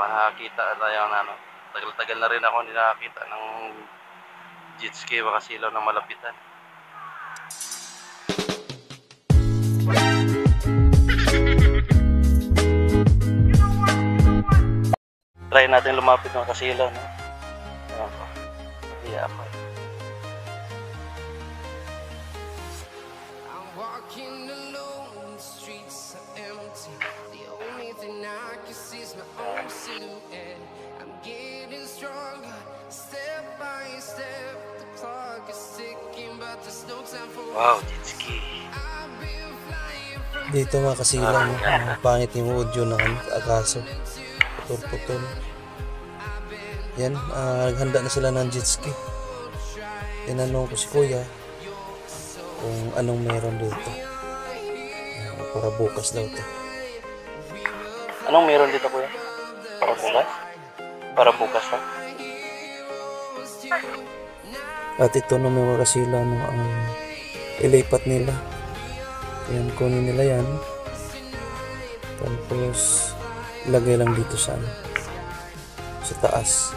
Diba nakakita tayo ng ano, tagal-tagal na rin ako hindi nakakita ng jet ski makasilaw ng malapitan. Try natin lumapit ng kasilaw, no? Ayan po. Iya pa. Walking alone, the streets are empty. The only thing I can see is my own silhouette. I'm getting stronger, step by step. The clock is ticking, but there's no time for. Wow, jet ski. I've been flying from Dito mga kasilaw, pangit yung audio na akaso. Putol-putol. Yan, naghanda na sila ng jet ski. Tinanong ko si kuya kung anong meron dito. Para bukas daw to. Anong meron dito, kuya? Para bukas? Para bukas, ha? At ito na mga kasilaw no, ang ilipat nila. Yan, kunin nila yan. Tapos ilagay lang dito sa taas.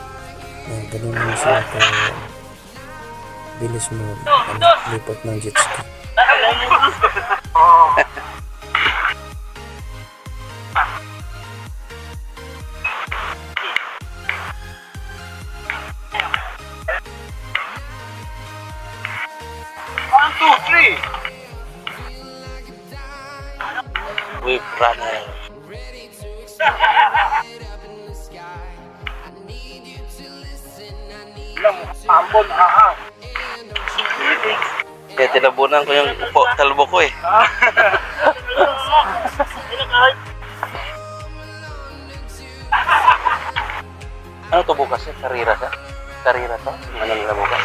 Yan, ganun naman sila bilis mo lipat ng jet ski. Wave runner. Kaya tinabunan ko yung upo, talbo ko eh. Ano to bukas eh? Karira ka? Karira to? Ano nila bukas?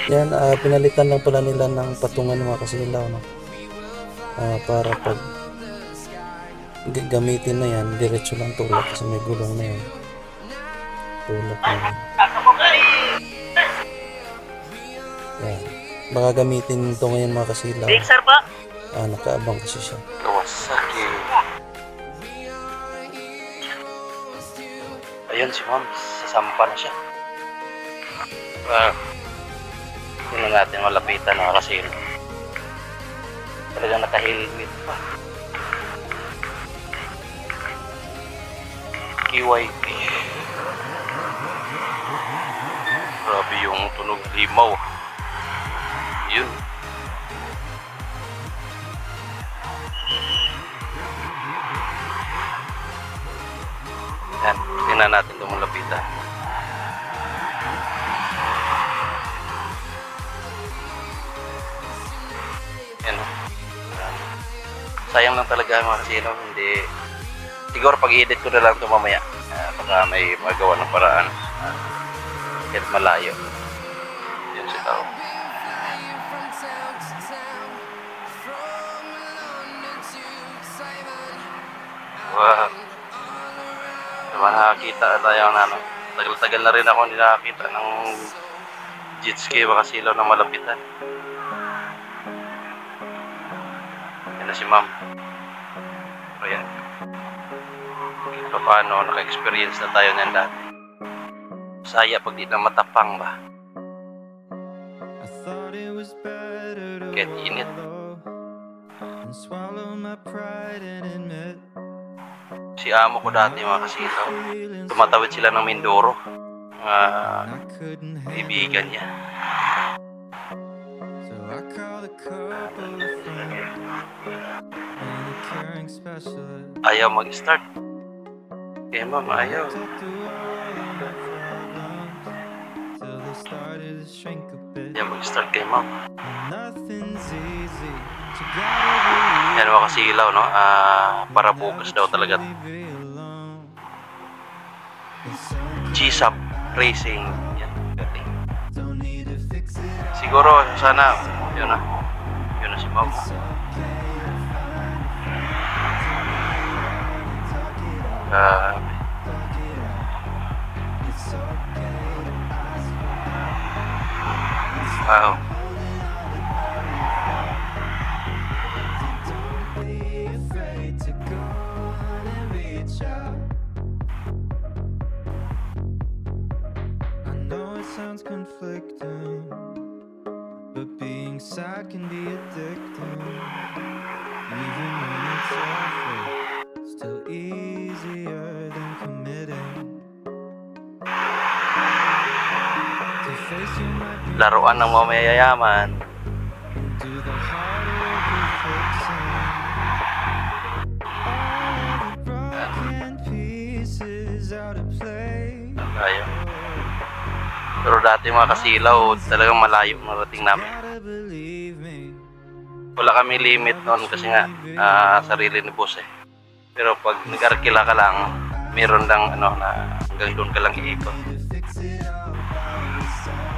Yan, pinalitan lang pala nila ng patungan mga kasilaw, no? Para pag gamitin na yan, diretso lang tulak kasi may gulong na yan. Tulak na yan. Yan. Baka gamitin ito ngayon mga kasilaw. Nakaabang kasi siya. Kawasaki. Ayun si ma'am, sasampa na siya. Tingnan natin malapitan na kasi talagang naka-helmet pa. KYP. Grabe yung tunog limaw. Yun. Yan, tingnan natin itong malapitan. Yan. Sayang lang talaga mga kasino, hindi. Siguro pag-i-edit ko na lang ito mamaya. Baka may magawa ng paraan. Kahit malayo. Yan si tao. Wow. Diba nakakita tayo ng ano. Tagal-tagal na rin ako hindi nakakita ng jet ski makasilaw ng malapitan. Yan na si ma'am. Ayan. Paano naka-experience na tayo niyan dati. Saya pag di na matapang ba. Kahit init. Si amo ko dati mga kasilaw, tumatawid sila ng Mindoro. Kaibigan niya. Ayaw mag-start. Kaya ma'am, ayaw. Ayaw mag-start kay ma'am. Yan mga kasilaw, no? Para bukas daw talaga. G-Sub Racing. Yan, galing. Siguro, sana, yun na. Yun na si ma'am. Wow. afraid to go on and reach out. I know it sounds conflicting, but being sad can be addicting. Even when it's awful, still easier than committing. To face you might be Laruan ng mga mayayaman. do the hard work of fixing all the broken pieces out of place. Tayo. Pero dati mga kasilaw, talagang malayo narating namin. Gotta believe me. Wala kami limit noon kasi nga sarili ni boss eh. Pero pag nag-arkila ka lang, meron lang ano na hanggang doon ka lang iikot. To fix it all by yourself.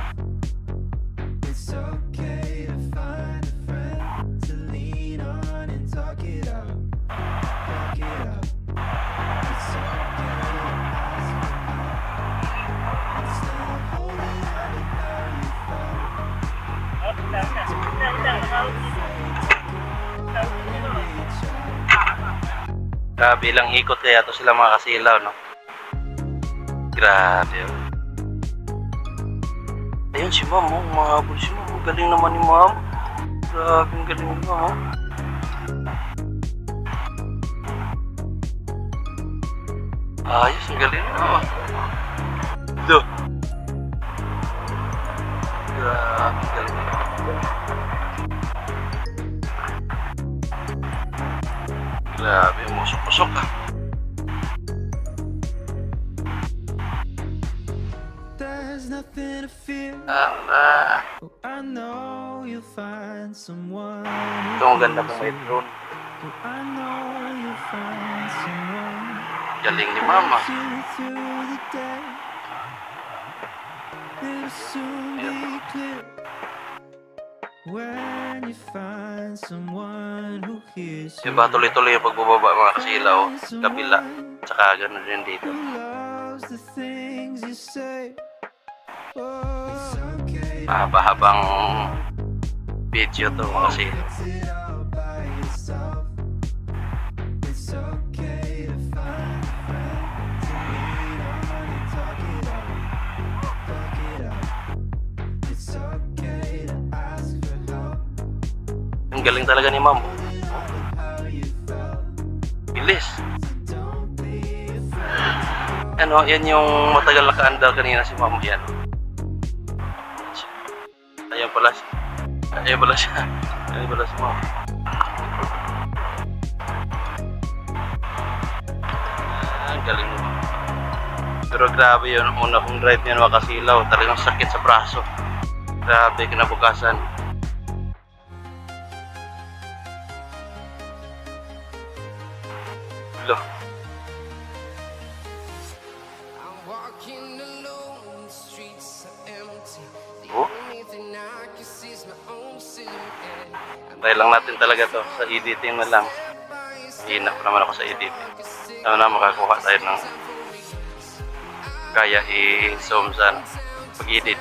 It's okay to find a friend to lean on and talk it out. Talk it out. It's okay to ask for help. Instead of holding on to how you felt. Grabe lang ikot kaya to sila mga kasilaw, no? Grabe. Oh. Ayun si ma'am, oh. Mahabol si ma'am. Ang galing naman ni ma'am. Grabe, ang galing ni ma'am, oh. Ayos, ang galing ni ma'am. Duh. Grabe, ang galing ni ma'am. Grabe, musok-musok ah. There's nothing to fear. Ah, Oh, I know you'll find someone. ito ang ganda pang may drone. Oh, I know you'll find someone. Galing ni mama. You through the day. It'll soon be clear when you find someone who hears you. Diba tuloy-tuloy yung pagbababa mga kasilaw. Kabila. Tsaka gano'n din dito. Who loves the things you say. Oh, it's okay to Mahaba-habang video to mga kasilaw. fix it all by yourself. It's okay to find a friend to lean on and talk it out. Talk it out. It's okay to ask for help. Ang galing talaga ni ma'am. How you felt. Bilis. Don't be afraid. Ano, yan yung matagal na kaandal kanina si ma'am. Yan. Ayan pala siya. Ayan pala siya. Ayan pala si ma'am. Ang galing mo. Pero grabe yun. Una kong drive niyan mga kasilaw. Talagang sakit sa braso. Grabe kinabukasan. Lo. I'm walking alone, the streets are empty. The Oh. only thing I can see is my own silhouette. I'm Try lang natin talaga to. Sa editing na lang. Hina pa naman ako sa editing. Ano na makakuha tayo ng kaya i-zoom sa pag-edit.